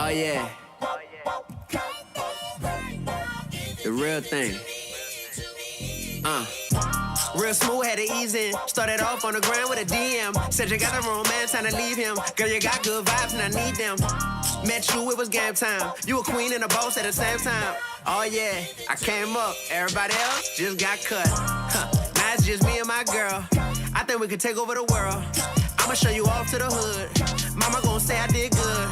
Oh yeah. The real thing. Real smooth, had to ease in. Started off on the ground with a DM. Said you got the romance, time to leave him. Girl, you got good vibes and I need them. Met you, it was game time. You a queen and a boss at the same time. Oh yeah, I came up. Everybody else just got cut. Now it's just me and my girl. I think we could take over the world. I'ma show you off to the hood. Mama gon' say I did good.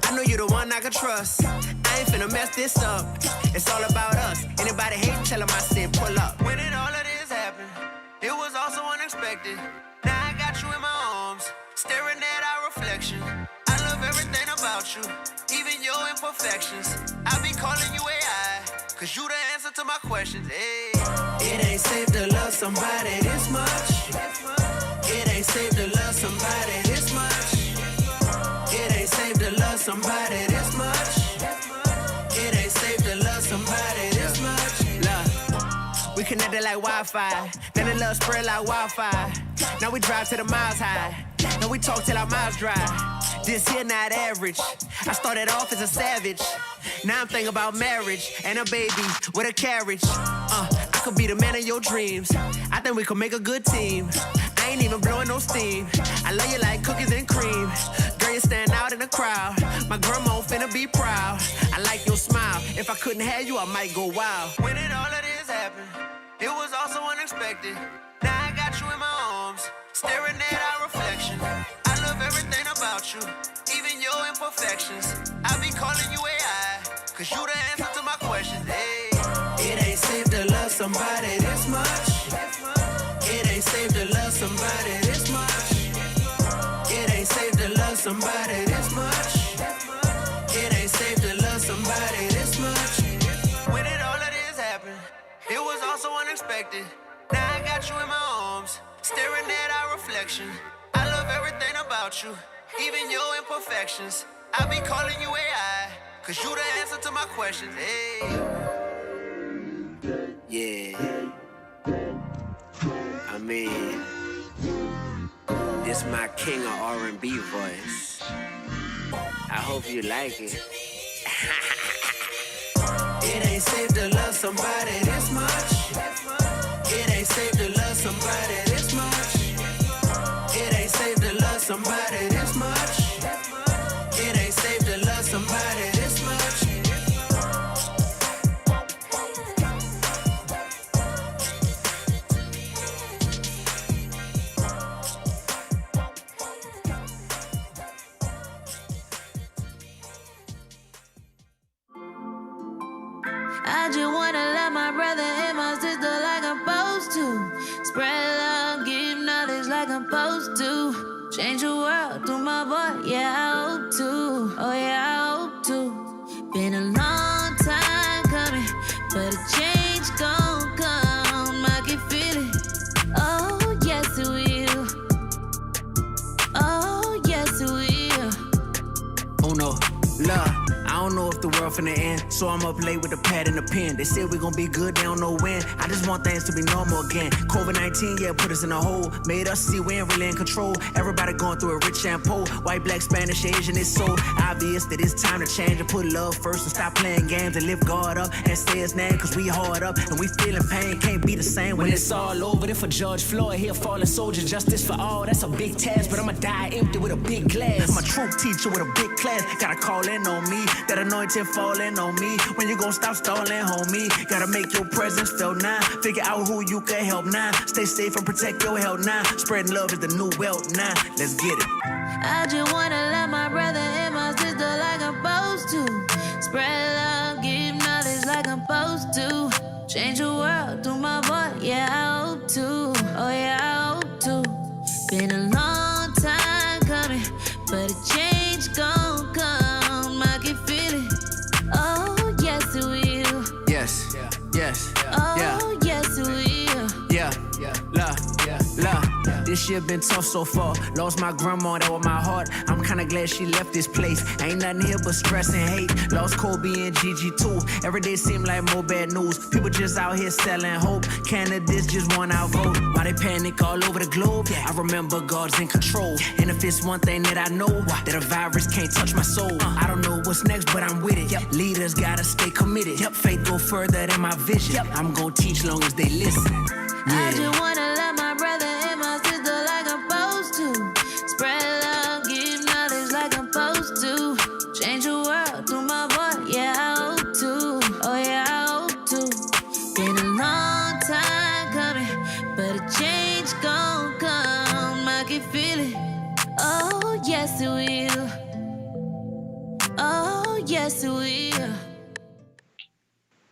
I know you the one I can trust. I ain't finna mess this up. It's all about us. Anybody hate, tell them I said pull up. When did all of this happen? It was also unexpected. Now I got you in my arms, staring at our reflection. I love everything about you, even your imperfections. I be calling you AI, cause you the answer to my questions. Hey. It ain't safe to love somebody this much. It ain't safe to love somebody this much. It ain't safe to love somebody this much. It ain't safe to love somebody this much. Love, we connected like Wi-Fi. Then the love spread like wildfire. Now we drive to the miles high. Now we talk till our mouths dry. This here not average. I started off as a savage. Now I'm thinking about marriage and a baby with a carriage. I could be the man of your dreams. I think we could make a good team. I ain't even blowing no steam. I love you like cookies and cream. Girl, you stand out in the crowd. My grandma finna be proud. I like your smile. If I couldn't have you, I might go wild. When did all of this happen? It was also unexpected. Now I got you in my arms, staring at our reflection. I love everything about you, even your imperfections. I be calling you AI, cause you the answer to my questions. Hey. It ain't safe to love somebody this much. It ain't safe to love somebody this much. It ain't safe to love somebody this much. It ain't safe to love somebody this much. When did all of this happen? It was also unexpected. Now I got you in my arms, staring at our reflection. I love everything about you, even your imperfections. I be calling you AI, cause you the answer to my questions. Hey. Yeah. I mean, this my king of R&B voice. I hope you like it. It ain't safe to love somebody this much. It ain't safe to love somebody this much. It ain't safe to love somebody this much. It ain't safe to love somebody this much. I just wanna love my brother and my sister like I'm supposed to. Spread love, give knowledge like I'm supposed to. Change the world through my voice, yeah, I hope to. Oh yeah, I hope to. Been a long time coming, but a change gon' come. I can feel it. Oh yes it will. Oh yes it will. Oh no, love. I don't know if the world finna end, so I'm up late with the pad and the pen. They said we gon' be good, they don't know when. I just want things to be normal again. COVID-19, yeah, put us in a hole. Made us see we ain't really in control. Everybody going through it, rich and poor. White, black, Spanish, Asian, it's so obvious that it's time to change and put love first and stop playing games and lift God up and say his name, cause we hard up and we feeling pain. Can't be the same when it's all over. Then for George Floyd, here fallen soldier, justice for all. That's a big task, but I'ma die empty with a big glass. I'm a truth teacher with a big class. Gotta call in on me. That anointing falling on me. When you gon' stop stalling, homie? Gotta make your presence felt now. Figure out who you can help now. Stay safe and protect your health now. Spreading love is the new wealth now. Let's get it. I just wanna love my brother and my sister like I'm supposed to. Spread love, give knowledge like I'm supposed to. Change the world through my voice, yeah, I hope to. Oh yeah, I hope to. Been a long time coming, but a change gon' come. I can feel it. Oh yes it will. Yes, yes, oh, yeah. yes it will. Yeah, love, This year been tough so far. Lost my grandma, that was my heart. I'm kinda glad she left this place. Ain't nothing here but stress and hate. Lost Kobe and Gigi too. Every day seem like more bad news. People just out here selling hope. Canada's just won our vote. Why they panic all over the globe? I remember God's in control. And if it's one thing that I know, that a virus can't touch my soul. I don't know what's next, but I'm with it. Leaders gotta stay committed. Faith go further than my vision. I'm gonna teach long as they listen. I just wanna love my brother and my sister like I'm supposed to. Spread love, give knowledge like I'm supposed to. Change the world through my voice, yeah, I hope to. Oh yeah, I hope to. Been a long time coming, but a change gon' come. I can feel it. Oh yes it will. Oh yes it will.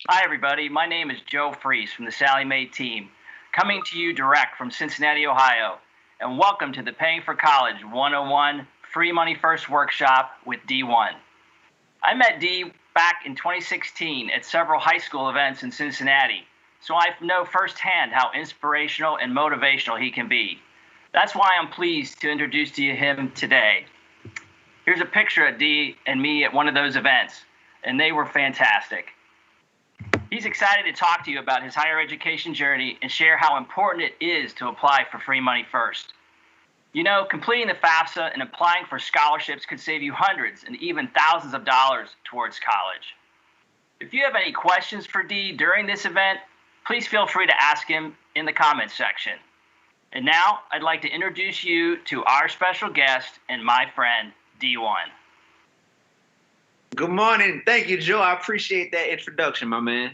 Hi everybody, my name is Joe Freese from the Sallie Mae team, coming to you direct from Cincinnati, Ohio, and welcome to the Paying for College 101 Free Money First Workshop with Dee-1. I met Dee back in 2016 at several high school events in Cincinnati, so I know firsthand how inspirational and motivational he can be. That's why I'm pleased to introduce to you him today. Here's a picture of Dee and me at one of those events, and they were fantastic. He's excited to talk to you about his higher education journey and share how important it is to apply for free money first. You know, completing the FAFSA and applying for scholarships could save you hundreds and even thousands of dollars towards college. If you have any questions for Dee during this event, please feel free to ask him in the comments section. And now, I'd like to introduce you to our special guest and my friend, Dee-1. Good morning. Thank you, Joe. I appreciate that introduction, my man.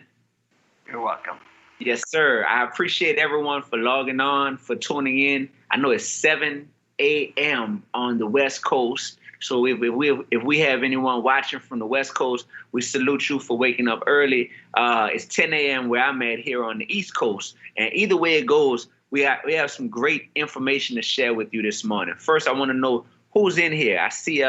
You're welcome. Yes, sir. I appreciate everyone for logging on, for tuning in. I know it's 7 a.m. on the West Coast. So if we have anyone watching from the West Coast, we salute you for waking up early. It's 10 a.m. where I'm at here on the East Coast. And either way it goes, we have some great information to share with you this morning. First, I want to know who's in here. I see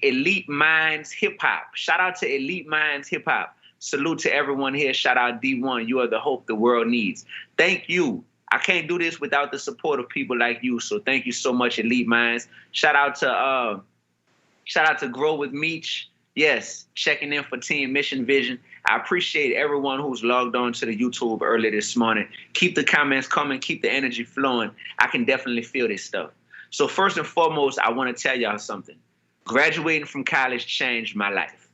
Elite Minds Hip Hop. Shout out to Elite Minds Hip Hop. Salute to everyone here. Shout out Dee-1. You are the hope the world needs. Thank you. I can't do this without the support of people like you. So thank you so much, Elite Minds. Shout out to Grow with Meech. Yes, checking in for Team Mission Vision. I appreciate everyone who's logged on to the YouTube early this morning. Keep the comments coming. Keep the energy flowing. I can definitely feel this stuff. So first and foremost, I want to tell y'all something. Graduating from college changed my life.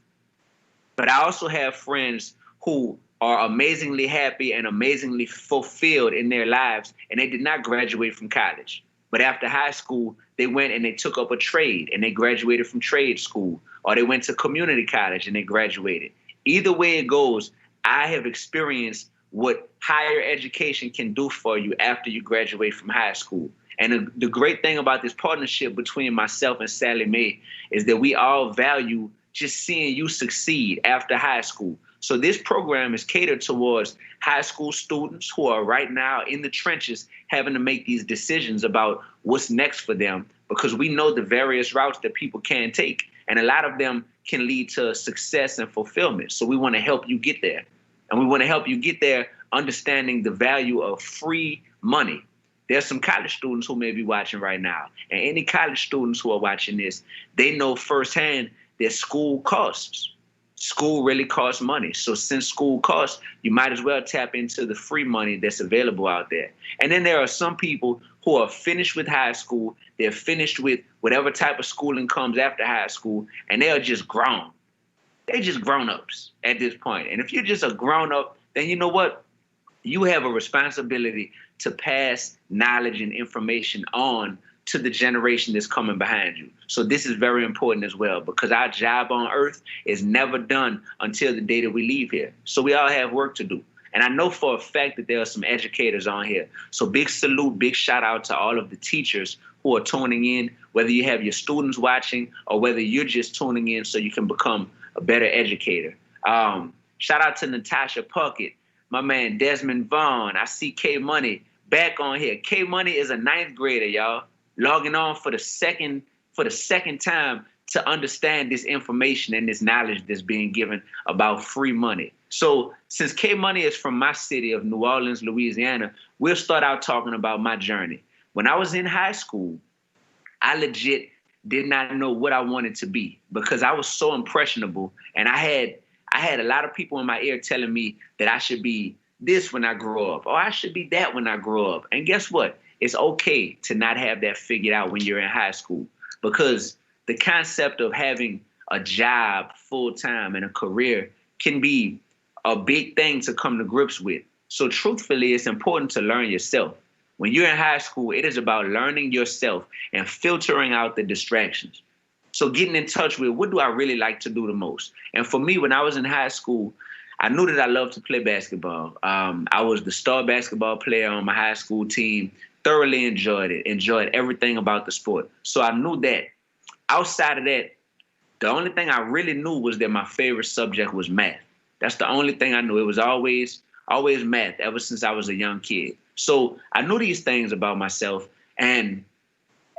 But I also have friends who are amazingly happy and amazingly fulfilled in their lives, and they did not graduate from college. But after high school, they went and they took up a trade, and they graduated from trade school, or they went to community college and they graduated. Either way it goes, I have experienced what higher education can do for you after you graduate from high school. And the great thing about this partnership between myself and Sallie Mae is that we all value just seeing you succeed after high school. So this program is catered towards high school students who are right now in the trenches having to make these decisions about what's next for them, because we know the various routes that people can take. And a lot of them can lead to success and fulfillment. So we want to help you get there. And we want to help you get there understanding the value of free money. There's some college students who may be watching right now. And any college students who are watching this, they know firsthand that school costs. School really costs money. So since school costs, you might as well tap into the free money that's available out there. And then there are some people who are finished with high school. They're finished with whatever type of schooling comes after high school, and they are just grown. They're just grown-ups at this point. And if you're just a grown-up, then you know what? You have a responsibility to pass knowledge and information on to the generation that's coming behind you. So this is very important as well, because our job on earth is never done until the day that we leave here. So we all have work to do. And I know for a fact that there are some educators on here. So big salute, big shout out to all of the teachers who are tuning in, whether you have your students watching or whether you're just tuning in so you can become a better educator. Shout out to Natasha Puckett, my man Desmond Vaughn. I see K Money back on here. K Money is a 9th grader, y'all, logging on for the second time to understand this information and this knowledge that's being given about free money. So since K Money is from my city of New Orleans, Louisiana, we'll start out talking about my journey. when I was in high school, I legit did not know what I wanted to be because I was so impressionable. And I had a lot of people in my ear telling me that I should be this when I grow up, or I should be that when I grow up. And guess what? It's okay to not have that figured out when you're in high school, because the concept of having a job full time and a career can be a big thing to come to grips with. So truthfully, it's important to learn yourself. When you're in high school, it is about learning yourself and filtering out the distractions. So getting in touch with, what do I really like to do the most? And for me, when I was in high school, I knew that I loved to play basketball. I was the star basketball player on my high school team, thoroughly enjoyed it, enjoyed everything about the sport. So I knew that. Outside of that, the only thing I really knew was that my favorite subject was math. That's the only thing I knew. It was always math ever since I was a young kid. So I knew these things about myself. And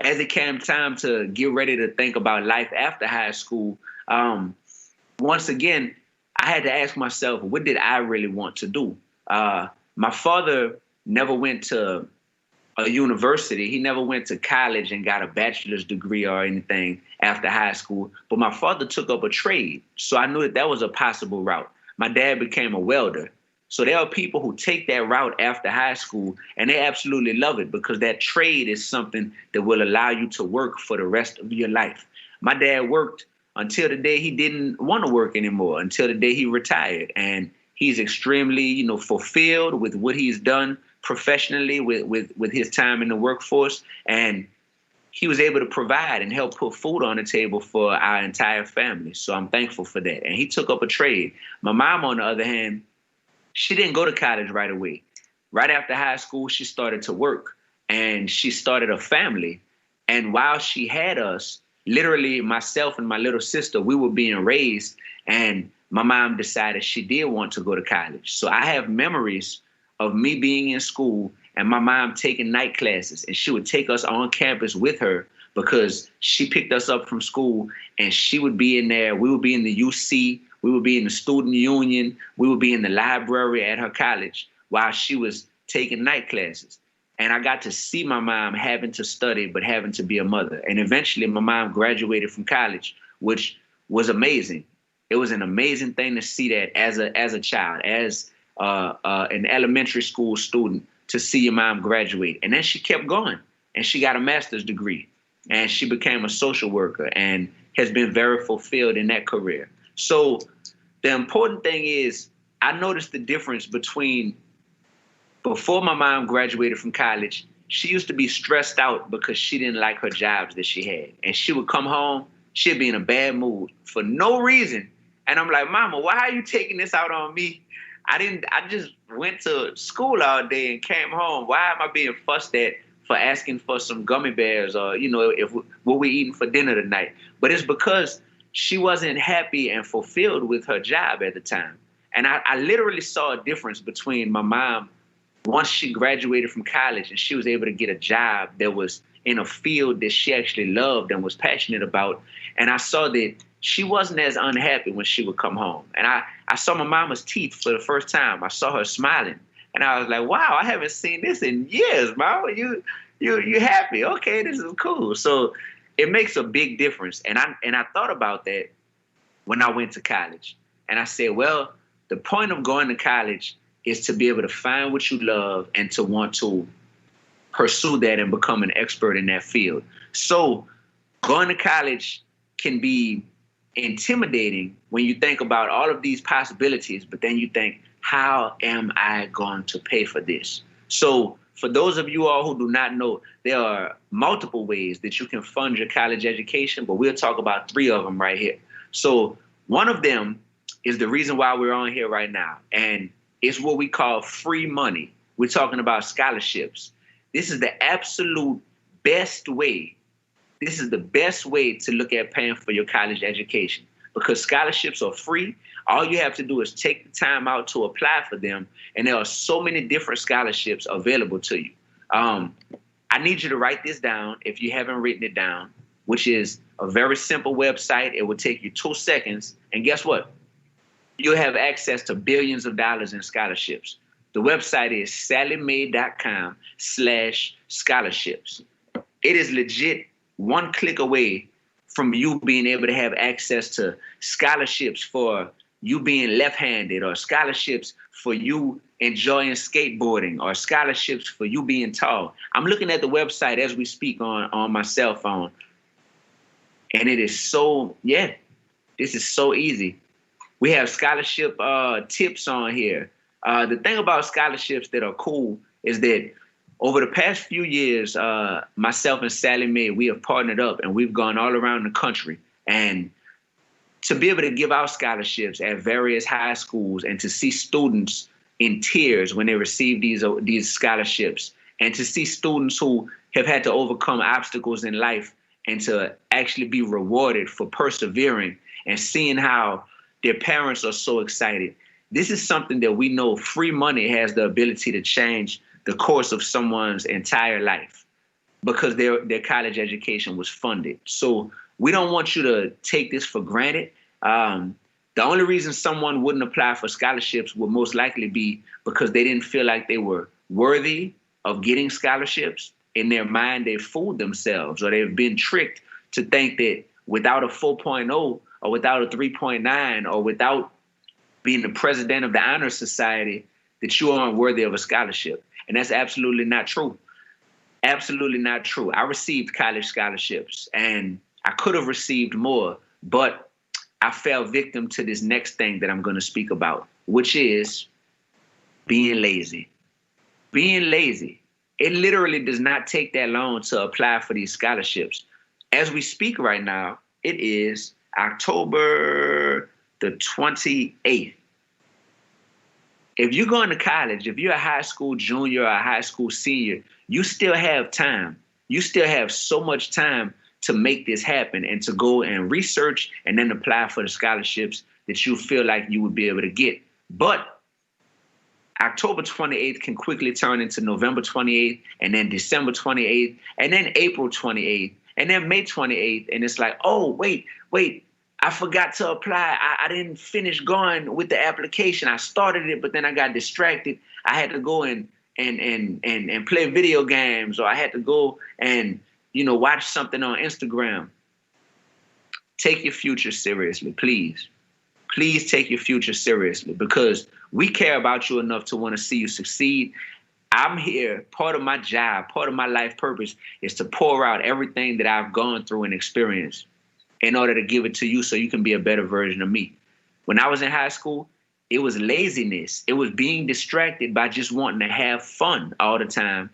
as it came time to get ready to think about life after high school, once again, I had to ask myself, what did I really want to do? My father never went to a university. He never went to college and got a bachelor's degree or anything after high school. But my father took up a trade. So I knew that was a possible route. My dad became a welder. So there are people who take that route after high school and they absolutely love it because that trade is something that will allow you to work for the rest of your life. My dad worked until the day he didn't want to work anymore, until the day he retired. And he's extremely, fulfilled with what he's done professionally with his time in the workforce. And he was able to provide and help put food on the table for our entire family. So I'm thankful for that. And he took up a trade. My mom, on the other hand, she didn't go to college right away. Right after high school, she started to work and she started a family. And while she had us, literally myself and my little sister, we were being raised, and my mom decided she did want to go to college. So I have memories of me being in school and my mom taking night classes, and she would take us on campus with her because she picked us up from school and she would be in there. We would be in the UC. We would be in the student union. We would be in the library at her college while she was taking night classes. And I got to see my mom having to study, but having to be a mother. And eventually my mom graduated from college, which was amazing. It was an amazing thing to see that as a child, as an elementary school student, to see your mom graduate. And then she kept going and she got a master's degree and she became a social worker and has been very fulfilled in that career. So the important thing is I noticed the difference between before my mom graduated from college. She used to be stressed out because she didn't like her jobs that she had. And she would come home, she'd be in a bad mood for no reason. And I'm like, Mama, why are you taking this out on me? I just went to school all day and came home. Why am I being fussed at for asking for some gummy bears or, what we're eating for dinner tonight? But it's because she wasn't happy and fulfilled with her job at the time. And I literally saw a difference between my mom once she graduated from college and she was able to get a job that was in a field that she actually loved and was passionate about. And I saw that she wasn't as unhappy when she would come home. And I saw my mama's teeth for the first time. I saw her smiling. And I was like, wow, I haven't seen this in years, Mama. You happy. Okay, this is cool. So it makes a big difference. And I thought about that when I went to college. And I said, well, the point of going to college is to be able to find what you love and to want to pursue that and become an expert in that field. So going to college can be intimidating when you think about all of these possibilities, but then you think, how am I going to pay for this? So for those of you all who do not know, there are multiple ways that you can fund your college education, but we'll talk about 3 of them right here. So one of them is the reason why we're on here right now, and it's what we call free money. We're talking about scholarships. This is the absolute best way. This is the best way to look at paying for your college education because scholarships are free. All you have to do is take the time out to apply for them. And there are so many different scholarships available to you. I need you to write this down if you haven't written it down, which is a very simple website. It will take you 2 seconds. And guess what? You'll have access to billions of dollars in scholarships. The website is salliemae.com/scholarships. It is legit one click away from you being able to have access to scholarships for you being left-handed, or scholarships for you enjoying skateboarding, or scholarships for you being tall. I'm looking at the website as we speak on my cell phone. And it is this is so easy. We have scholarship tips on here. The thing about scholarships that are cool is that over the past few years, myself and Sallie Mae, we have partnered up and we've gone all around the country. And to be able to give out scholarships at various high schools and to see students in tears when they receive these scholarships, and to see students who have had to overcome obstacles in life and to actually be rewarded for persevering and seeing how their parents are so excited. This is something that we know free money has the ability to change the course of someone's entire life because their college education was funded. So we don't want you to take this for granted. The only reason someone wouldn't apply for scholarships would most likely be because they didn't feel like they were worthy of getting scholarships. In their mind, they fooled themselves, or they've been tricked to think that without a 4.0 or without a 3.9 or without being the president of the Honor Society, that you aren't worthy of a scholarship. And that's absolutely not true. Absolutely not true. I received college scholarships and I could have received more, but I fell victim to this next thing that I'm going to speak about, which is being lazy. Being lazy. It literally does not take that long to apply for these scholarships. As we speak right now, it is October the 28th. If you're going to college, if you're a high school junior or a high school senior, you still have time. You still have so much time to make this happen and to go and research and then apply for the scholarships that you feel like you would be able to get. But October 28th can quickly turn into November 28th, and then December 28th, and then April 28th, and then May 28th. And it's like, oh, wait, I forgot to apply. I didn't finish going with the application. I started it, but then I got distracted. I had to go and play video games, or I had to go and, watch something on Instagram. Take your future seriously, please. Please take your future seriously, because we care about you enough to want to see you succeed. I'm here. Part of my job, part of my life purpose is to pour out everything that I've gone through and experienced in order to give it to you so you can be a better version of me. When I was in high school, it was laziness. It was being distracted by just wanting to have fun all the time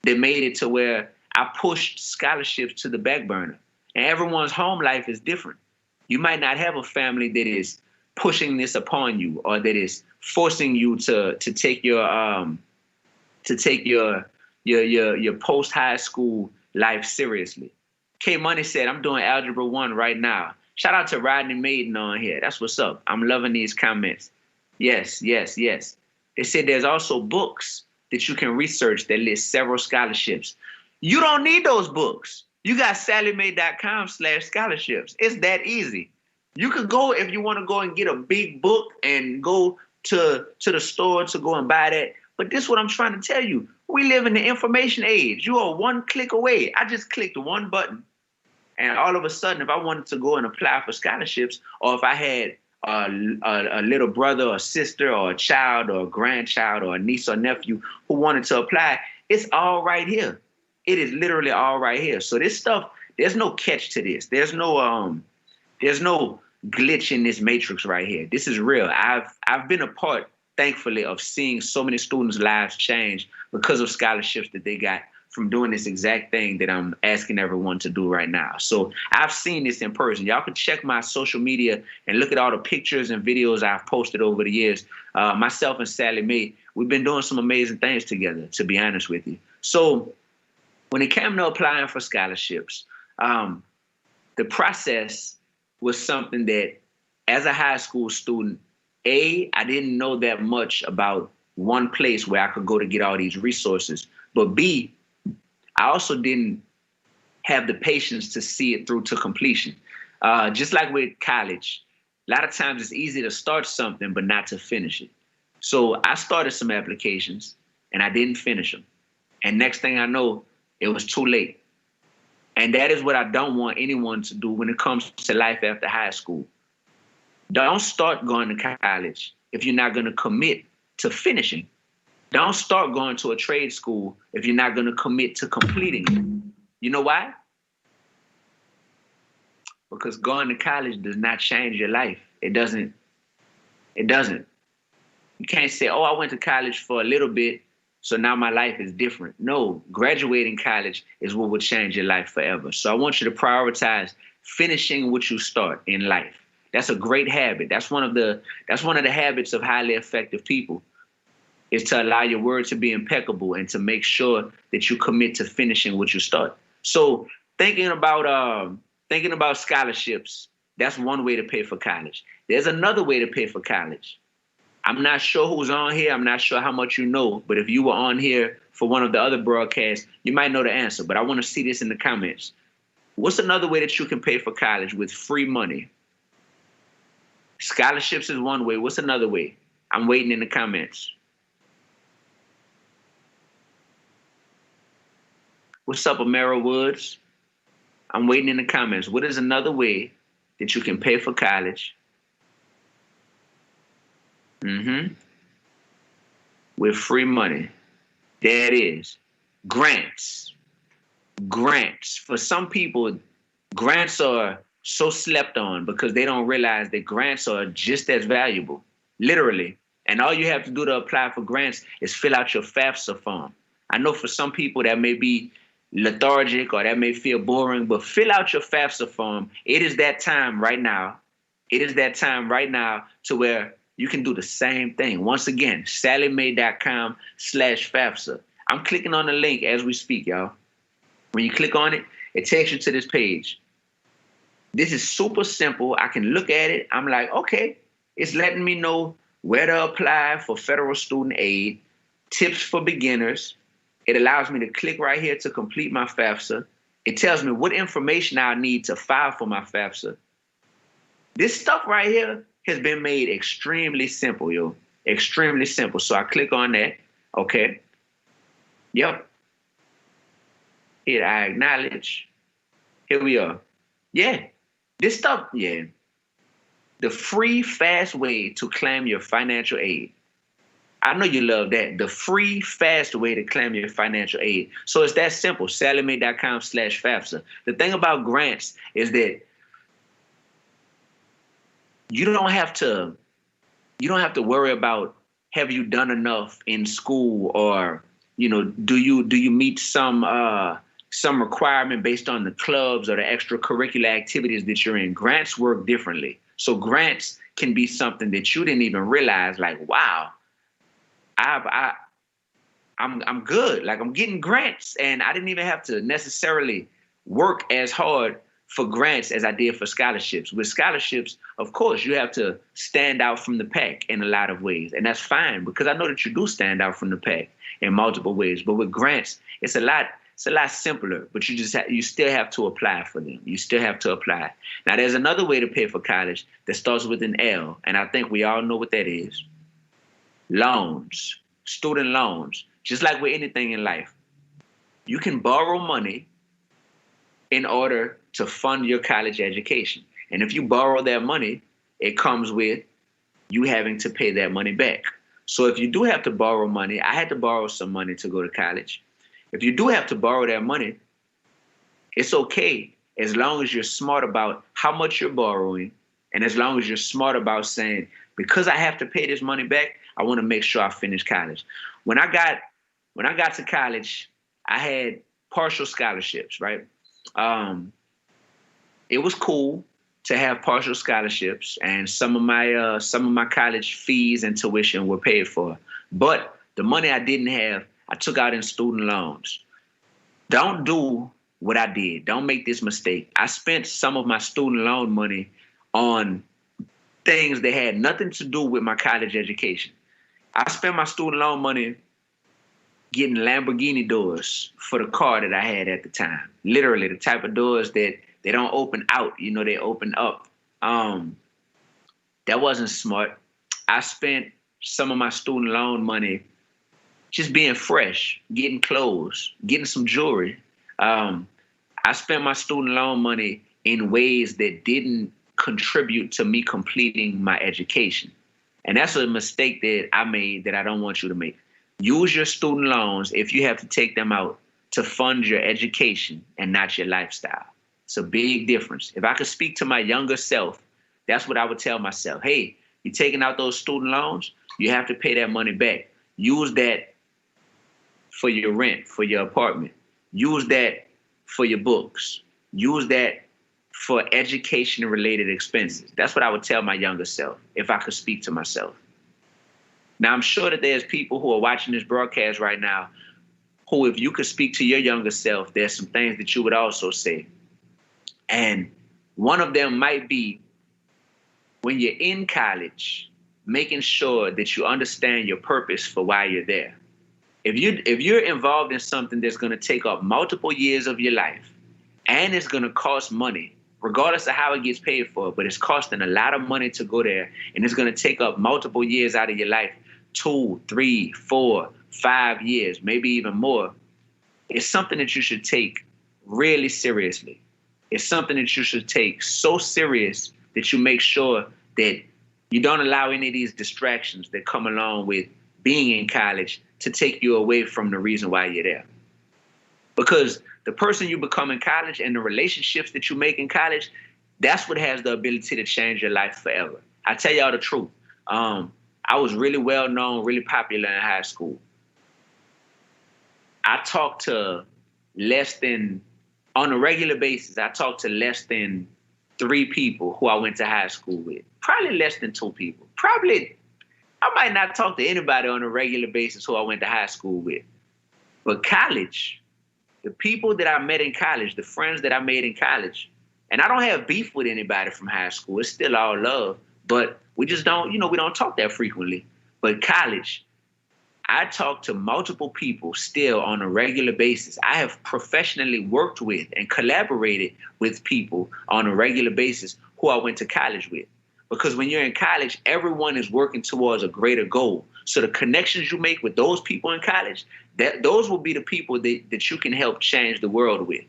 that made it to where I pushed scholarships to the back burner. And everyone's home life is different. You might not have a family that is pushing this upon you, or that is forcing you to take your post high school life seriously. K Money said, I'm doing Algebra 1 right now. Shout out to Rodney Maiden on here. That's what's up. I'm loving these comments. Yes. They said there's also books that you can research that list several scholarships. You don't need those books. You got salliemae.com/scholarships. It's that easy. You could go, if you want to go and get a big book and go to the store to go and buy that. But this is what I'm trying to tell you. We live in the information age. You are one click away. I just clicked one button. And all of a sudden, if I wanted to go and apply for scholarships, or if I had a little brother or sister or a child or a grandchild or a niece or nephew who wanted to apply, it's all right here. It is literally all right here. So this stuff, there's no catch to this. There's no glitch in this matrix right here. This is real. I've been a part, thankfully, of seeing so many students' lives change because of scholarships that they got from doing this exact thing that I'm asking everyone to do right now. So I've seen this in person. Y'all can check my social media and look at all the pictures and videos I've posted over the years. Myself and Sallie Mae, we've been doing some amazing things together, to be honest with you. So when it came to applying for scholarships, the process was something that, as a high school student, I didn't know that much about one place where I could go to get all these resources. But B, I also didn't have the patience to see it through to completion. Just like with college, a lot of times it's easy to start something but not to finish it. So I started some applications and I didn't finish them. And next thing I know, it was too late. And that is what I don't want anyone to do when it comes to life after high school. Don't start going to college if you're not going to commit to finishing. Don't start going to a trade school if you're not going to commit to completing it. You know why? Because going to college does not change your life. It doesn't. It doesn't. You can't say, oh, I went to college for a little bit, so now my life is different. No, graduating college is what will change your life forever. So I want you to prioritize finishing what you start in life. That's a great habit. That's one of the habits of highly effective people, is to allow your word to be impeccable and to make sure that you commit to finishing what you start. So thinking about scholarships, that's one way to pay for college. There's another way to pay for college. I'm not sure who's on here. I'm not sure how much you know, but if you were on here for one of the other broadcasts, you might know the answer, but I want to see this in the comments. What's another way that you can pay for college with free money? Scholarships is one way. What's another way? I'm waiting in the comments. What's up, Amara Woods? I'm waiting in the comments. What is another way that you can pay for college? With free money. There it is. Grants. Grants. For some people, grants are so slept on because they don't realize that grants are just as valuable. Literally. And all you have to do to apply for grants is fill out your FAFSA form. I know for some people that may be lethargic or that may feel boring, but fill out your FAFSA form. It is that time right now. It is that time right now to where you can do the same thing. Once again, salliemay.com/FAFSA. I'm clicking on the link as we speak, y'all. When you click on it, it takes you to this page. This is super simple. I can look at it. I'm like, okay, it's letting me know where to apply for federal student aid, tips for beginners. It allows me to click right here to complete my FAFSA. It tells me what information I need to file for my FAFSA. This stuff right here has been made extremely simple, yo. Extremely simple. So I click on that. Okay. Yep. Hit I acknowledge. Here we are. Yeah. This stuff, yeah. The free, fast way to claim your financial aid. I know you love that. The free, fast way to claim your financial aid. So it's that simple. salliemay.com/FAFSA. The thing about grants is that you don't have to worry about, have you done enough in school, or, do you meet some requirement based on the clubs or the extracurricular activities that you're in. Grants work differently. So grants can be something that you didn't even realize, like, wow, I'm good. Like, I'm getting grants, and I didn't even have to necessarily work as hard for grants as I did for scholarships. With scholarships, of course, you have to stand out from the pack in a lot of ways. And that's fine, because I know that you do stand out from the pack in multiple ways. But with grants, it's a lot simpler, but you still have to apply for them. You still have to apply. Now, there's another way to pay for college that starts with an L, and I think we all know what that is. Loans, student loans. Just like with anything in life, you can borrow money in order to fund your college education. And if you borrow that money, it comes with you having to pay that money back. So if you do have to borrow money, I had to borrow some money to go to college. If you do have to borrow that money, it's okay as long as you're smart about how much you're borrowing, and as long as you're smart about saying, because I have to pay this money back, I want to make sure I finish college. When I got to college, I had partial scholarships, right? It was cool to have partial scholarships, and some of my college fees and tuition were paid for. But the money I didn't have, I took out in student loans. Don't do what I did. Don't make this mistake. I spent some of my student loan money on things that had nothing to do with my college education. I spent my student loan money getting Lamborghini doors for the car that I had at the time. Literally, the type of doors that they don't open out, they open up. That wasn't smart. I spent some of my student loan money just being fresh, getting clothes, getting some jewelry. I spent my student loan money in ways that didn't contribute to me completing my education. And that's a mistake that I made that I don't want you to make. Use your student loans, if you have to take them out, to fund your education and not your lifestyle. It's a big difference. If I could speak to my younger self, that's what I would tell myself. Hey, you're taking out those student loans, you have to pay that money back. Use that for your rent, for your apartment. Use that for your books. Use that for education-related expenses. That's what I would tell my younger self if I could speak to myself. Now, I'm sure that there's people who are watching this broadcast right now who, if you could speak to your younger self, there's some things that you would also say. And one of them might be, when you're in college, making sure that you understand your purpose for why you're there. If you're involved in something that's going to take up multiple years of your life and it's going to cost money, regardless of how it gets paid for, but it's costing a lot of money to go there, and it's going to take up multiple years out of your life, 2, 3, 4, 5 years, maybe even more, it's something that you should take really seriously. It's something that you should take so serious that you make sure that you don't allow any of these distractions that come along with being in college to take you away from the reason why you're there. Because the person you become in college and the relationships that you make in college, that's what has the ability to change your life forever. I tell y'all the truth. I was really well known, really popular in high school. I talked to on a regular basis, I talked to less than 3 people who I went to high school with. Probably less than 2 people. I might not talk to anybody on a regular basis who I went to high school with. But college, the people that I met in college, the friends that I made in college, and I don't have beef with anybody from high school. It's still all love. But we just don't, we don't talk that frequently. But college, I talk to multiple people still on a regular basis. I have professionally worked with and collaborated with people on a regular basis who I went to college with. Because when you're in college, everyone is working towards a greater goal. So the connections you make with those people in college, those will be the people that you can help change the world with.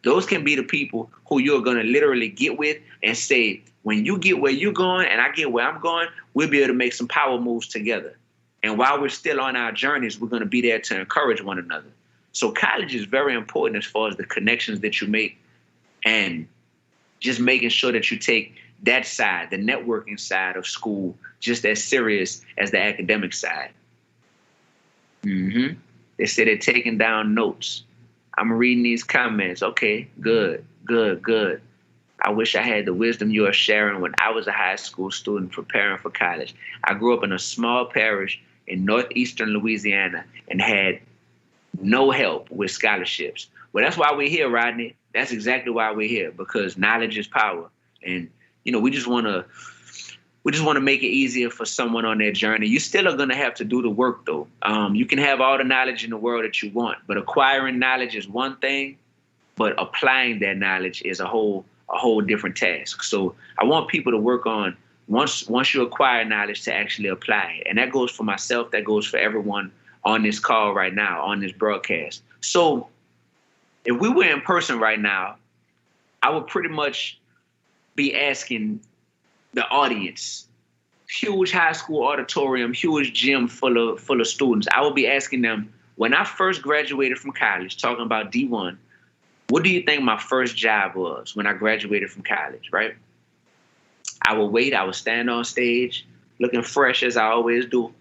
Those can be the people who you're going to literally get with and say, when you get where you're going and I get where I'm going, we'll be able to make some power moves together. And while we're still on our journeys, we're going to be there to encourage one another. So college is very important as far as the connections that you make and just making sure that you take that side, the networking side of school, just as serious as the academic side. They say they're taking down notes. I'm reading these comments. Okay, good. I wish I had the wisdom you are sharing when I was a high school student preparing for college. I grew up in a small parish in northeastern Louisiana and had no help with scholarships. Well, that's why we're here, Rodney. That's exactly why we're here, because knowledge is power. And we just want to make it easier for someone on their journey. You still are going to have to do the work, though. You can have all the knowledge in the world that you want, but acquiring knowledge is one thing, but applying that knowledge is a whole different task. So I want people to work on, once you acquire knowledge, to actually apply it. And that goes for myself. That goes for everyone on this call right now, on this broadcast. So if we were in person right now, I would pretty much be asking the audience, huge high school auditorium, huge gym full of students. I would be asking them, when I first graduated from college, talking about Dee-1, what do you think my first job was when I graduated from college, right? I would wait, I would stand on stage, looking fresh as I always do.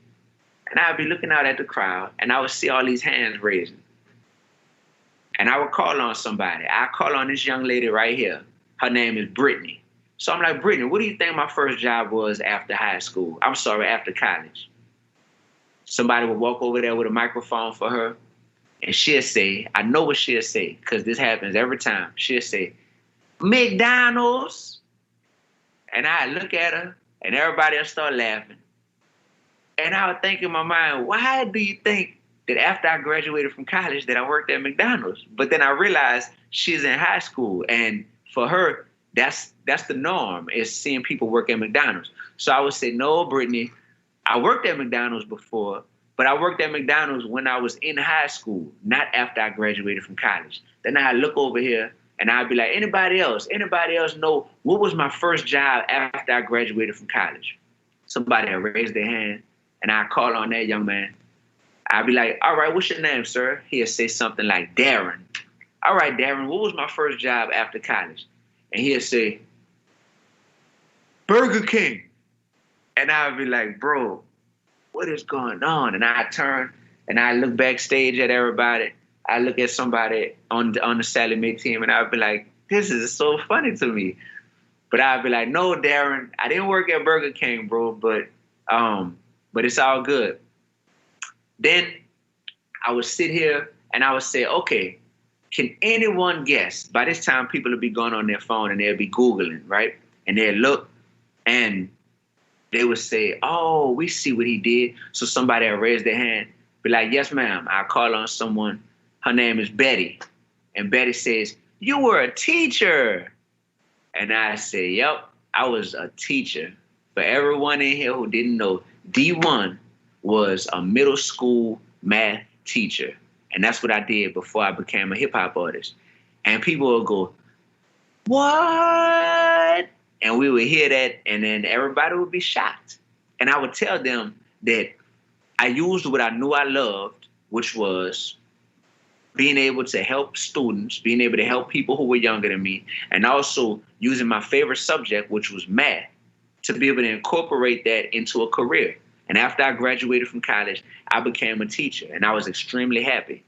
And I'd be looking out at the crowd, and I would see all these hands raising. And I would call on somebody. I call on this young lady right here. Her name is Brittany. So I'm like, Brittany, what do you think my first job was after high school? I'm sorry, after college. Somebody would walk over there with a microphone for her, and she'll say, I know what she'll say, because this happens every time. She'll say, McDonald's. And I look at her, and everybody will start laughing. And I would think in my mind, why do you think that after I graduated from college that I worked at McDonald's? But then I realized she's in high school, and for her, that's the norm, is seeing people work at McDonald's. So I would say, no, Brittany, I worked at McDonald's before, but I worked at McDonald's when I was in high school, not after I graduated from college. Then I'd look over here and I'd be like, anybody else know what was my first job after I graduated from college? Somebody would raise their hand and I'd call on that young man. I'd be like, all right, what's your name, sir? He'll say something like Darren. All right, Darren, what was my first job after college? And he'll say, Burger King. And I'd be like, bro, what is going on? And I turn and I look backstage at everybody. I look at somebody on the Sallie Mae team and I'd be like, this is so funny to me. But I'd be like, no, Darren, I didn't work at Burger King, bro, but it's all good. Then I would sit here and I would say, okay, can anyone guess? By this time, people will be going on their phone and they'll be Googling, right? And they'll look and they would say, oh, we see what he did. So somebody will raise their hand, be like, yes, ma'am. I'll call on someone. Her name is Betty. And Betty says, you were a teacher. And I say, yep, I was a teacher. For everyone in here who didn't know, Dee-1 was a middle school math teacher. And that's what I did before I became a hip hop artist. And people would go, what? And we would hear that, and then everybody would be shocked. And I would tell them that I used what I knew I loved, which was being able to help students, being able to help people who were younger than me, and also using my favorite subject, which was math, to be able to incorporate that into a career. And after I graduated from college, I became a teacher, and I was extremely happy.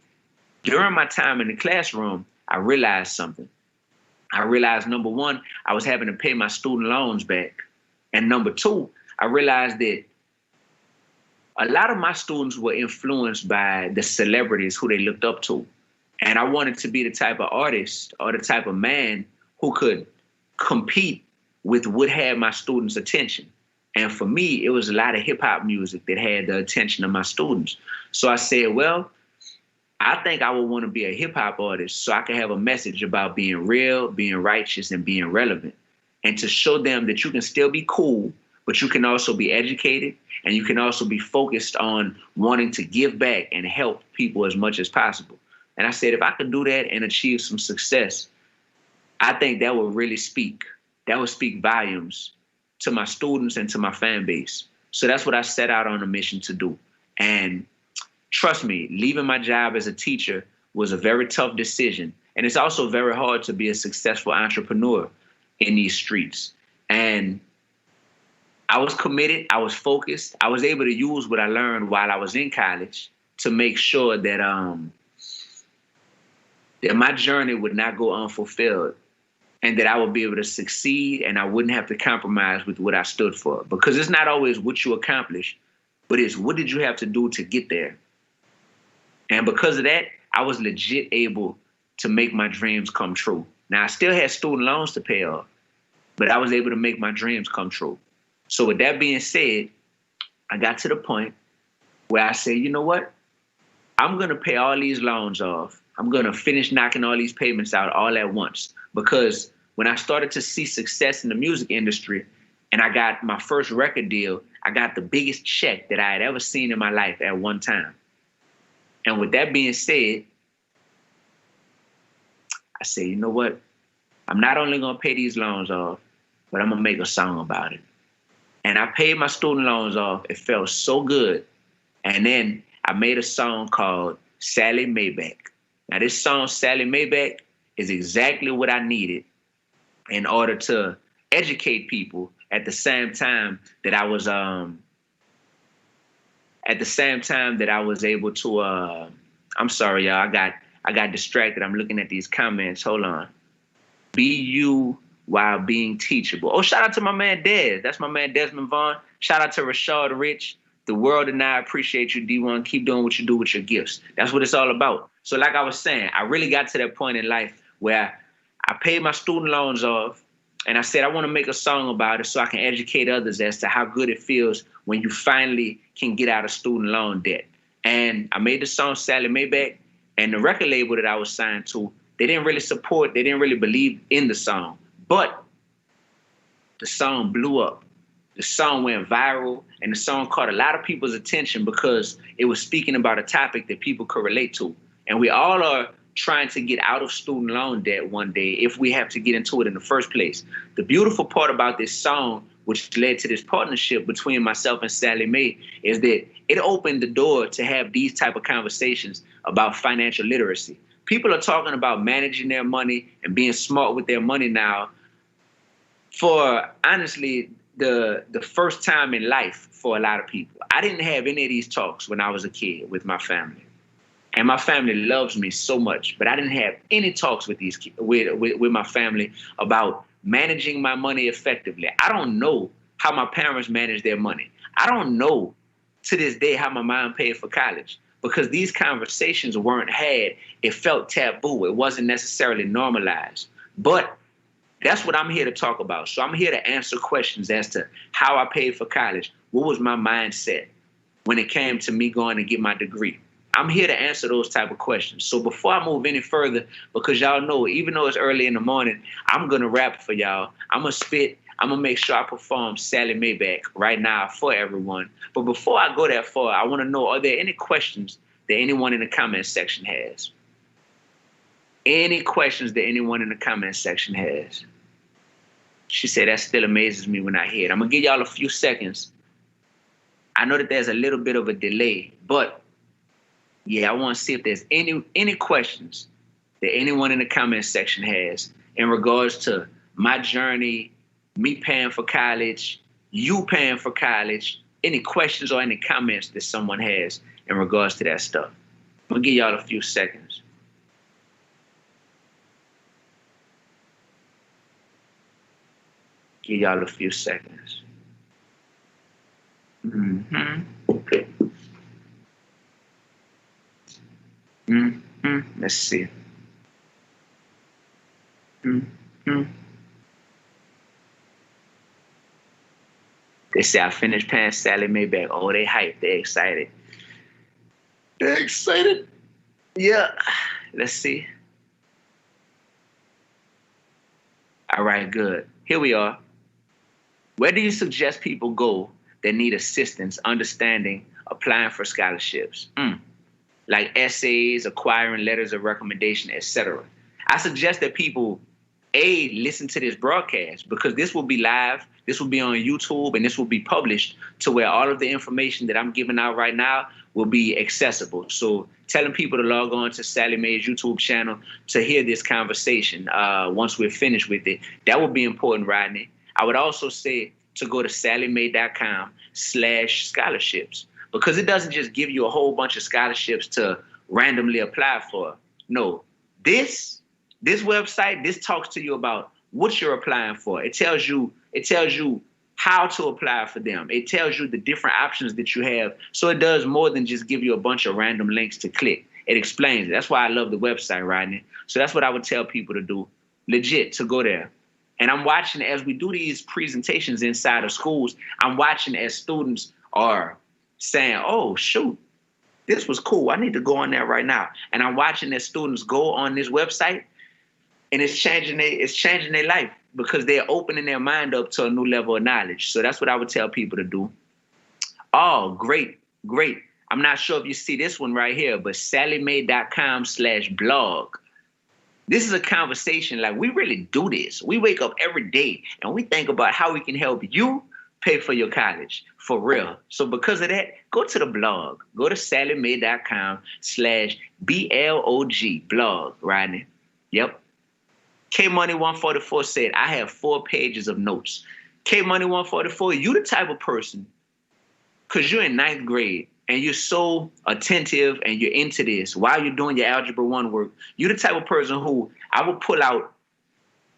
During my time in the classroom, I realized something. I realized, number one, I was having to pay my student loans back. And number two, I realized that a lot of my students were influenced by the celebrities who they looked up to. And I wanted to be the type of artist or the type of man who could compete with what had my students' attention. And for me, it was a lot of hip hop music that had the attention of my students. So I said, well, I think I would want to be a hip hop artist so I can have a message about being real, being righteous, and being relevant. And to show them that you can still be cool, but you can also be educated, and you can also be focused on wanting to give back and help people as much as possible. And I said, if I could do that and achieve some success, I think that would really speak. That would speak volumes to my students and to my fan base. So that's what I set out on a mission to do. And trust me, leaving my job as a teacher was a very tough decision. And it's also very hard to be a successful entrepreneur in these streets. And I was committed. I was focused. I was able to use what I learned while I was in college to make sure that that my journey would not go unfulfilled, and that I would be able to succeed and I wouldn't have to compromise with what I stood for. Because it's not always what you accomplish, but it's what did you have to do to get there. And because of that, I was legit able to make my dreams come true. Now, I still had student loans to pay off, but I was able to make my dreams come true. So with that being said, I got to the point where I said, you know what? I'm going to pay all these loans off. I'm going to finish knocking all these payments out all at once. Because when I started to see success in the music industry and I got my first record deal, I got the biggest check that I had ever seen in my life at one time. And with that being said, I said, you know what? I'm not only going to pay these loans off, but I'm going to make a song about it. And I paid my student loans off. It felt so good. And then I made a song called Sallie Mayback. Now, this song, Sallie Mayback, is exactly what I needed in order to educate people at the same time that I was able to I'm sorry, y'all. I got distracted. I'm looking at these comments. Hold on. Be you while being teachable. Oh, shout out to my man Des. That's my man Desmond Vaughn. Shout out to Rashad Rich. The world and I appreciate you, Dee-1. Keep doing what you do with your gifts. That's what it's all about. So like I was saying, I really got to that point in life where I paid my student loans off and I said, I want to make a song about it so I can educate others as to how good it feels when you finally can get out of student loan debt. And I made the song Sallie Mayback, and the record label that I was signed to, they didn't really believe in the song. But the song blew up. the song went viral, and the song caught a lot of people's attention because it was speaking about a topic that people could relate to. And we all are trying to get out of student loan debt one day if we have to get into it in the first place. The beautiful part about this song, which led to this partnership between myself and Sallie Mae, is that it opened the door to have these type of conversations about financial literacy. People are talking about managing their money and being smart with their money now for, honestly, the first time in life for a lot of people. I didn't have any of these talks when I was a kid with my family. And my family loves me so much, but I didn't have any talks with with my family about managing my money effectively. I don't know how my parents manage their money. I don't know to this day how my mom paid for college because these conversations weren't had. It felt taboo. It wasn't necessarily normalized. But that's what I'm here to talk about. So I'm here to answer questions as to how I paid for college. What was my mindset when it came to me going to get my degree? I'm here to answer those type of questions. So before I move any further, because y'all know, even though it's early in the morning, I'm going to rap for y'all. I'm going to spit. I'm going to make sure I perform Sallie Mae back right now for everyone. But before I go that far, I want to know, are there any questions that anyone in the comment section has? Any questions that anyone in the comment section has? She said, that still amazes me when I hear it. I'm going to give y'all a few seconds. I know that there's a little bit of a delay, but yeah, I want to see if there's any questions that anyone in the comment section has in regards to my journey, me paying for college, you paying for college, any questions or any comments that someone has in regards to that stuff. I'm going to give y'all a few seconds. Give y'all a few seconds. Let's see. They say I finished paying Sallie Mae back. Oh, they hyped. They excited. They're excited. Yeah. Let's see. All right, good. Here we are. Where do you suggest people go that need assistance understanding applying for scholarships? Like essays, acquiring letters of recommendation, etc. I suggest that people, listen to this broadcast because this will be live, this will be on YouTube, and this will be published to where all of the information that I'm giving out right now will be accessible. So telling people to log on to Sallie Mae's YouTube channel to hear this conversation once we're finished with it, that would be important, Rodney. I would also say to go to salliemae.com/scholarships. Because it doesn't just give you a whole bunch of scholarships to randomly apply for. No, this website, this talks to you about what you're applying for. It tells you how to apply for them. It tells you the different options that you have. So it does more than just give you a bunch of random links to click. It explains it. That's why I love the website, Rodney. So that's what I would tell people to do. Legit, to go there. And I'm watching as we do these presentations inside of schools, I'm watching as students are saying, oh, shoot, this was cool. I need to go on there right now. And I'm watching as students go on this website, and it's changing their life because they're opening their mind up to a new level of knowledge. So that's what I would tell people to do. Oh, great. I'm not sure if you see this one right here, but salliemae.com/blog. This is a conversation, like we really do this. We wake up every day and we think about how we can help you pay for your college, for real. So because of that, go to the blog. Go to salliemae.com/blog, blog, Rodney. Yep. K-Money144 said, I have 4 pages of notes. K-Money144, you the type of person, because you're in 9th grade, and you're so attentive and you're into this while you're doing your Algebra 1 work, you're the type of person who I would pull out,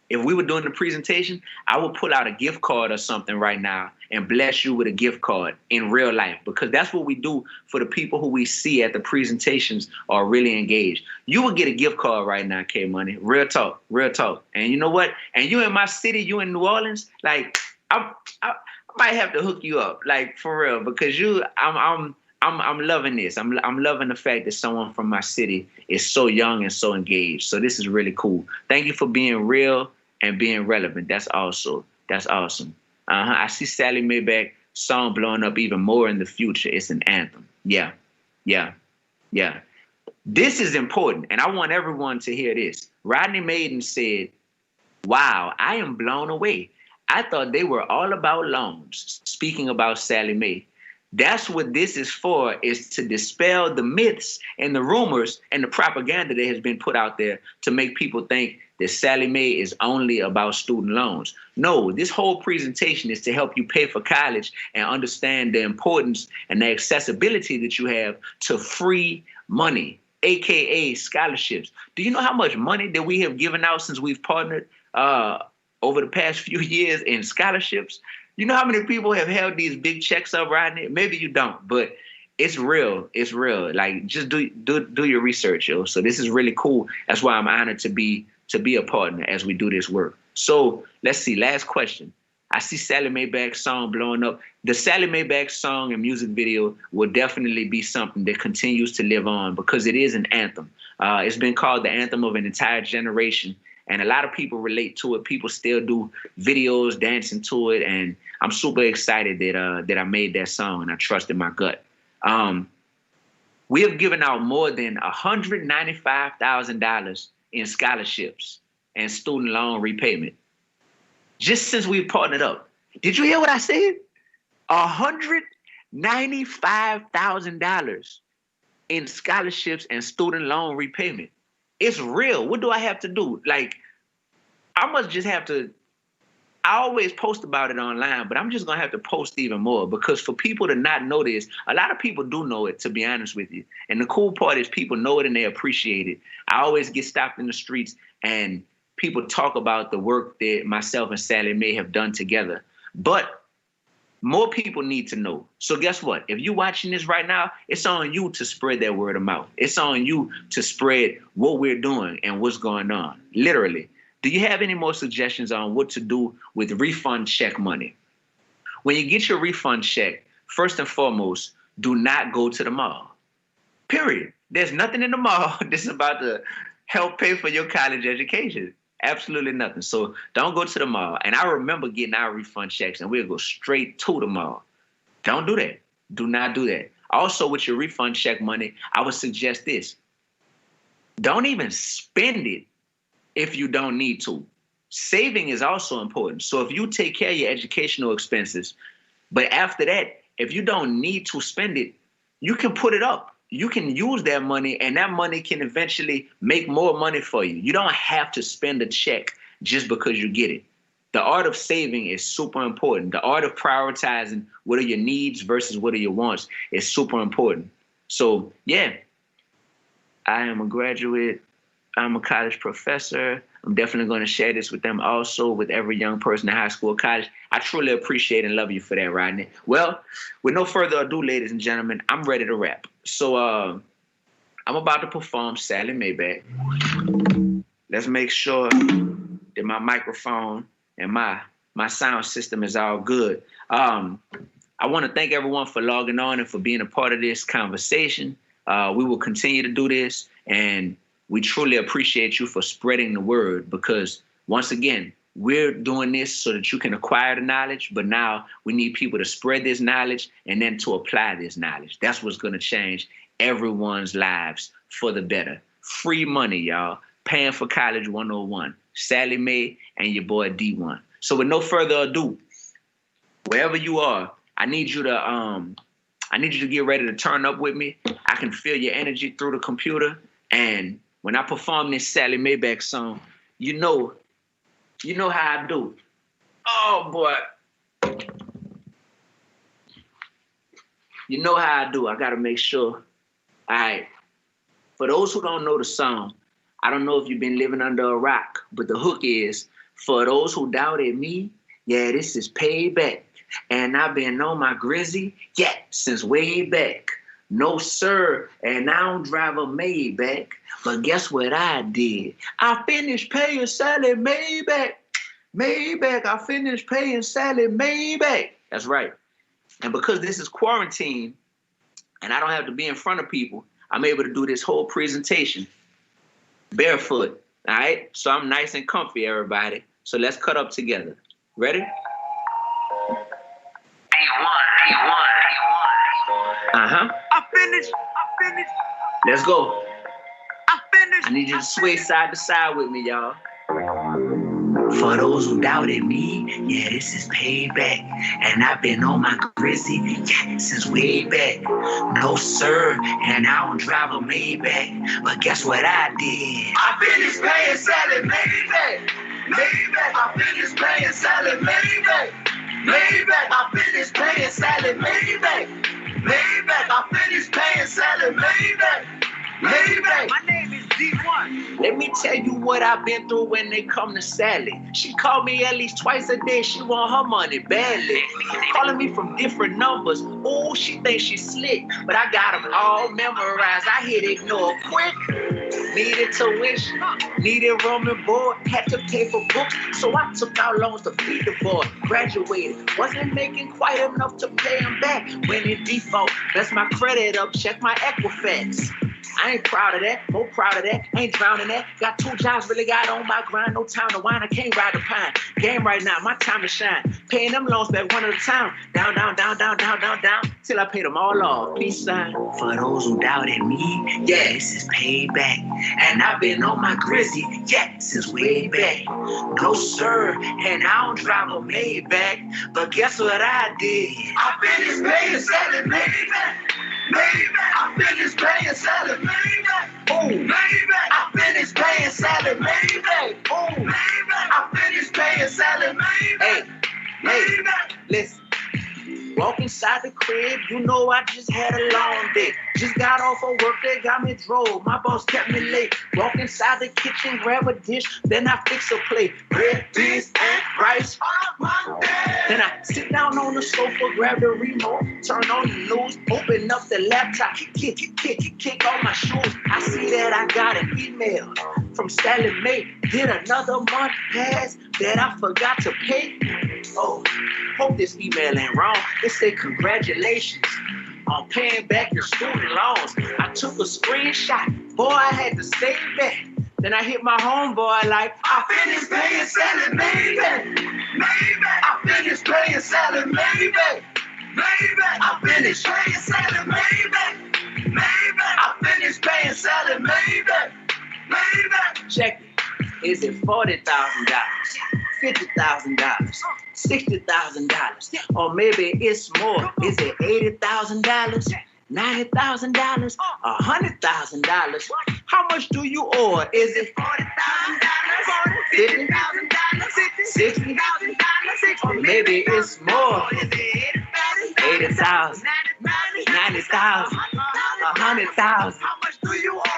if we were doing the presentation, I would pull out a gift card or something right now and bless you with a gift card in real life, because that's what we do for the people who we see at the presentations are really engaged. You would get a gift card right now, K-Money. Real talk. And you know what? And you in my city, you in New Orleans, like I might have to hook you up, like for real, because I'm loving this. I'm loving the fact that someone from my city is so young and so engaged. So this is really cool. Thank you for being real and being relevant. That's awesome. I see Sallie Mae song blowing up even more in the future. It's an anthem. Yeah. This is important, and I want everyone to hear this. Rodney Maiden said, "Wow, I am blown away. I thought they were all about loans," speaking about Sallie Mae. That's what this is for, is to dispel the myths and the rumors and the propaganda that has been put out there to make people think that Sallie Mae is only about student loans. No, this whole presentation is to help you pay for college and understand the importance and the accessibility that you have to free money, AKA scholarships. Do you know how much money that we have given out since we've partnered over the past few years in scholarships? You know how many people have held these big checks up, Rodney? Maybe you don't, but it's real. It's real. Like, just do your research, yo. So this is really cool. That's why I'm honored to be a partner as we do this work. So let's see. Last question. I see Sallie Mae song blowing up. The Sallie Mae song and music video will definitely be something that continues to live on because it is an anthem. It's been called the anthem of an entire generation. And a lot of people relate to it. People still do videos dancing to it. And I'm super excited that I made that song and I trusted my gut. We have given out more than $195,000 in scholarships and student loan repayment just since we partnered up. Did you hear what I said? $195,000 in scholarships and student loan repayment. It's real. What do I have to do? Like, I must just have to, I always post about it online, but I'm just going to have to post even more because for people to not know this, a lot of people do know it, to be honest with you. And the cool part is people know it and they appreciate it. I always get stopped in the streets and people talk about the work that myself and Sallie Mae have done together. But more people need to know. So guess what? If you're watching this right now, it's on you to spread that word of mouth. It's on you to spread what we're doing and what's going on. Literally. Do you have any more suggestions on what to do with refund check money? When you get your refund check, first and foremost, do not go to the mall. Period. There's nothing in the mall that's about to help pay for your college education. Absolutely nothing. So don't go to the mall. And I remember getting our refund checks and we'll go straight to the mall. Don't do that. Do not do that. Also, with your refund check money, I would suggest this. Don't even spend it if you don't need to. Saving is also important. So if you take care of your educational expenses, but after that, if you don't need to spend it, you can put it up. You can use that money and that money can eventually make more money for you. You don't have to spend a check just because you get it. The art of saving is super important. The art of prioritizing what are your needs versus what are your wants is super important. So yeah, I am a graduate. I'm a college professor. I'm definitely going to share this with them also, with every young person in high school or college. I truly appreciate and love you for that, Rodney. Well, with no further ado, ladies and gentlemen, I'm ready to rap. So I'm about to perform Sallie Mae. Let's make sure that my microphone and my sound system is all good. I want to thank everyone for logging on and for being a part of this conversation. We will continue to do this, and we truly appreciate you for spreading the word because, once again, we're doing this so that you can acquire the knowledge, but now we need people to spread this knowledge and then to apply this knowledge. That's what's going to change everyone's lives for the better. Free money, y'all. Paying for College 101. Sallie Mae and your boy Dee-1. So with no further ado, wherever you are, I need you to get ready to turn up with me. I can feel your energy through the computer, and when I perform this Sallie Mae song, you know how I do. Oh, boy. You know how I do. I got to make sure. All right. For those who don't know the song, I don't know if you've been living under a rock, but the hook is, for those who doubted me, yeah, this is payback. And I've been on my grizzy, yeah, since way back. No, sir, and I don't drive a Maybach. But guess what I did? I finished paying Sallie Mae back. I finished paying Sallie Mae back. That's right. And because this is quarantine and I don't have to be in front of people, I'm able to do this whole presentation barefoot. All right? So I'm nice and comfy, everybody. So let's cut up together. Ready? I finished. Let's go. I need you to sway side to side with me, y'all. For those who doubted me, yeah, this is payback. And I've been on my grizzly, yeah, since way back. No, sir, and I don't drive a Maybach. But guess what I did? I finished paying Sallie Maybach. I finished paying Sallie Maybach. I finished paying Sallie Maybach. I finished paying Sallie Maybach. My name is Dee-1. Let me tell you what I've been through when it come to Sallie. She called me at least twice a day. She want her money badly. Calling me from different numbers. Oh, she thinks she's slick, but I got them all memorized. I hit ignore quick. Needed tuition, needed room and board, had to pay for books, so I took out loans to feed the boy. Graduated, wasn't making quite enough to pay him back. Went in default, messed my credit up, check my Equifax. I ain't proud of that, more proud of that, ain't drowning that. Got 2 jobs, really got on my grind, no time to whine, I can't ride the pine. Game right now, my time to shine. Paying them loans back one at a time. Down, till I paid them all off. Peace sign. For those who doubted me, yeah, this is payback. And I've been on my grizzly, yeah, since way back. No, sir, and I don't drive a Maybach. But guess what I did? I finished paying Sallie Maybach. I finished paying Sallie Maybach. Oh, Maybach. I finished paying Sallie Maybach. Oh, Maybach. I finished paying Sallie Maybach. Hey, listen. Walk inside the crib, you know I just had a long day. Just got off of work, they got me drove. My boss kept me late. Walk inside the kitchen, grab a dish, then I fix a plate. Bread, beans, and rice. Then I sit down on the sofa, grab the remote, turn on the news, open up the laptop, kick on my shoes. I see that I got an email from Sallie Mae. Did another month pass that I forgot to pay? Oh, hope this email ain't wrong. It said congratulations on paying back your student loans. I took a screenshot. Boy, I had to save that. Then I hit my homeboy like, I finished paying Sallie Maybach. I finished paying Sallie Maybach. I finished paying Sallie Maybach. I finished paying Sallie Maybach. Check it. Is it $40,000, $50,000, $60,000, or maybe it's more? Is it $80,000, $90,000, $100,000? How much do you owe? Is it $40,000, $50,000, $60,000, or maybe it's more? $80,000, $90,000, $100,000.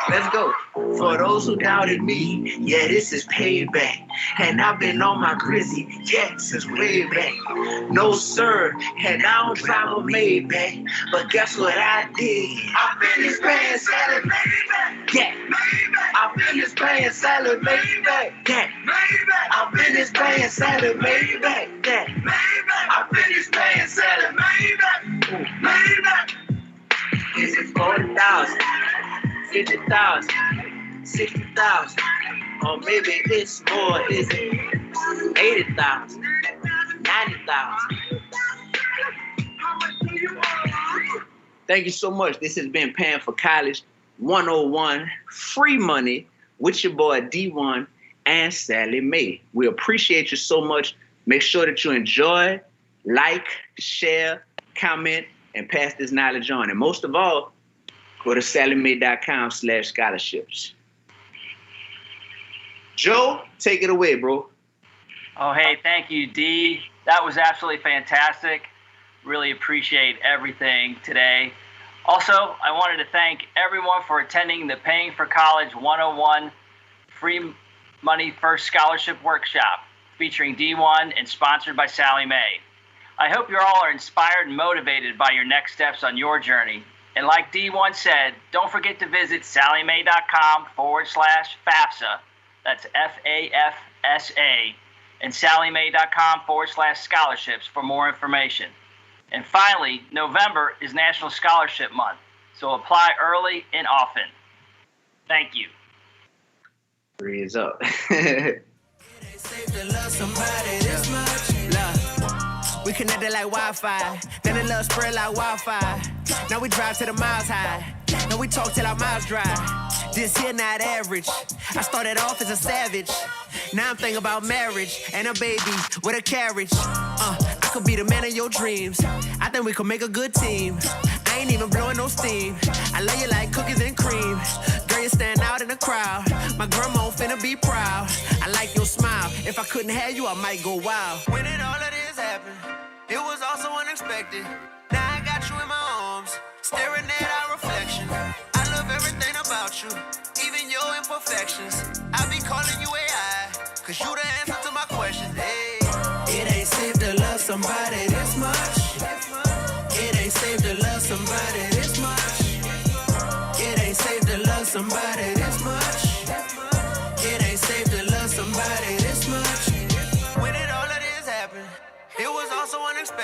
Let's go. For those who doubted me, yeah, this is payback. And I've been on my grizzly, yeah, since way back. No, sir, and I don't drive a Maybach. But guess what I did? I finished paying Sallie Maybach. Yeah. I finished paying Sallie Maybach. Yeah. I finished paying Sallie Maybach. Yeah. I finished paying Sallie Maybach. Is it 40,000, 50,000, 60,000, or maybe it's more? Is it 80,000, 90,000? Thank you so much. This has been Paying for College 101, free money with your boy Dee-1 and Sallie Mae. We appreciate you so much. Make sure that you enjoy, like, share, comment, and pass this knowledge on. And most of all, go to salliemae.com/scholarships. Joe, take it away, bro. Oh, hey, thank you, Dee. That was absolutely fantastic. Really appreciate everything today. Also, I wanted to thank everyone for attending the Paying for College 101 Free Money First Scholarship Workshop featuring Dee-1 and sponsored by Sallie Mae. I hope you all are inspired and motivated by your next steps on your journey. And like Dee-1 said, don't forget to visit salliemae.com/FAFSA. That's FAFSA. And salliemae.com/scholarships for more information. And finally, November is National Scholarship Month, so apply early and often. Thank you. Raise up. We connected like Wi-Fi, then the love spread like wildfire. Now we drive to the miles high, and we talk till our mouths dry. This here not average. I started off as a savage. Now I'm thinking about marriage and a baby with a carriage. I could be the man of your dreams. I think we could make a good team. I ain't even blowing no steam. I love you like cookies and cream. Girl, you stand out in the crowd. My grandma finna be proud. I like your smile. If I couldn't have you, I might go wild. When did all of this happen? It was also unexpected. Now I got you in my arms, staring at our reflection. I love everything about you, even your imperfections. I be calling you AI, cause you the answer to my questions. Hey, it ain't safe to love somebody this much. It ain't safe to love somebody this much. It ain't safe to love somebody this much. It ain't safe to love somebody this much. When did all of this happen? It was also unexpected.